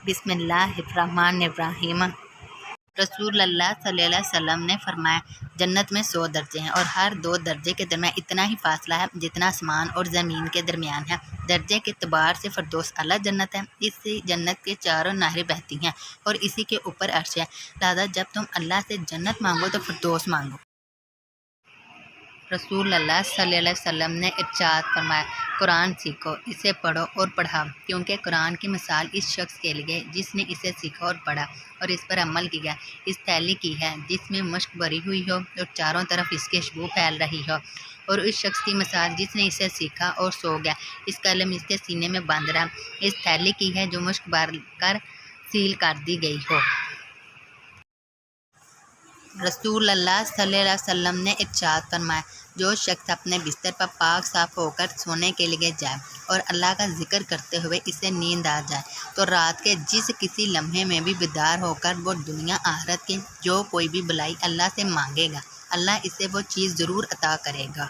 बिस्मिल्लाहिर्रहमानिर्रहीम। रसूल अल्लाह सल्लल्लाहु अलैहि वसल्लम ने फरमाया, जन्नत में 100 दर्जे हैं और हर 2 दर्जे के दरमियान इतना ही फासला है जितना आसमान और ज़मीन के दरमियान है। दर्जे के एतबार से फिरदौस आला जन्नत है। इससे जन्नत के चारों नहरें बहती हैं और इसी के ऊपर अर्श है। लिहाजा जब तुम अल्लाह से जन्नत मांगो तो फिरदौस मांगो। रसूल अल्लाह सल्लल्लाहु अलैहि वसल्लम ने इरशाद फरमाया, कुरान सीखो, इसे पढ़ो और पढ़ाओ, क्योंकि कुरान की मिसाल इस शख्स के लिए जिसने इसे सीखा और पढ़ा और इस पर अमल किया इस थैली की है जिसमें मश्क भरी हुई हो और चारों तरफ इसकी खुशबू फैल रही हो, और इस शख्स की मिसाल जिसने इसे सीखा और सो गया, इस कलम इसके सीने में बंद रहा इस थैली की है जो मश्क भर कर सील कर दी गई हो। रसूल अल्लाह सल्लल्लाहु अलैहि वसल्लम ने इरशाद फरमाया, जो शख्स अपने बिस्तर पर पाक साफ होकर सोने के लिए जाए और अल्लाह का जिक्र करते हुए इसे नींद आ जाए तो रात के जिस किसी लम्हे में भी बेदार होकर वो दुनिया आखिरत की जो कोई भी भलाई अल्लाह से मांगेगा, अल्लाह इसे वो चीज़ ज़रूर अता करेगा।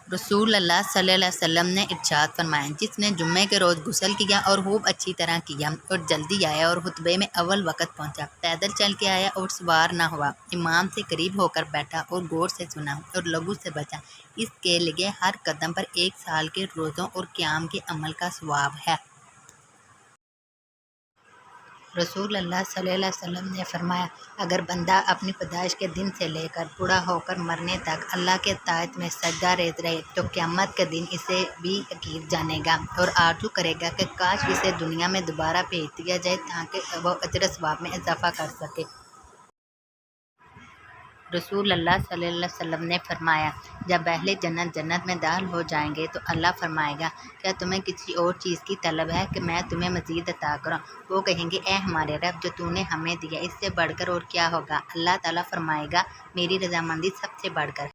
रसूल अल्लाह सल्लल्लाहु अलैहि वसल्लम ने इरशाद फरमाया, जिसने जुम्मे के रोज़ गुस्ल किया और खूब अच्छी तरह किया और जल्दी आया और खुतबे में अव्वल वक़्त पहुंचा, पैदल चल के आया और सवार न हुआ, इमाम से करीब होकर बैठा और गौर से सुना और लघु से बचा, इसके लिए हर कदम पर 1 साल के रोज़ों और क़याम के अमल का सवाब है। रसूल अल्लाह सल्लल्लाहु अलैहि वसल्लम ने फरमाया, अगर बंदा अपनी पैदाइश के दिन से लेकर बूढ़ा होकर मरने तक अल्लाह के तायत में सजदा रेत रहे तो क़यामत के दिन इसे भी यकीन जानेगा और आरज़ू करेगा कि काश इसे दुनिया में दोबारा भेज दिया जाए ताकि वह अजर सवाब में इजाफ़ा कर सके। रसूल अल्लाह सल्लल्लाहु अलैहि वसल्लम ने फरमाया, जब अहले जन्नत जन्नत में दाखिल हो जाएंगे तो अल्लाह फरमाएगा, क्या तुम्हें किसी और चीज़ की तलब है कि मैं तुम्हें मज़ीद अता करूँ? वो कहेंगे, ए हमारे रब, जो तूने हमें दिया इससे बढ़कर और क्या होगा? अल्लाह ताला फरमाएगा, मेरी रज़ामंदी सबसे बढ़कर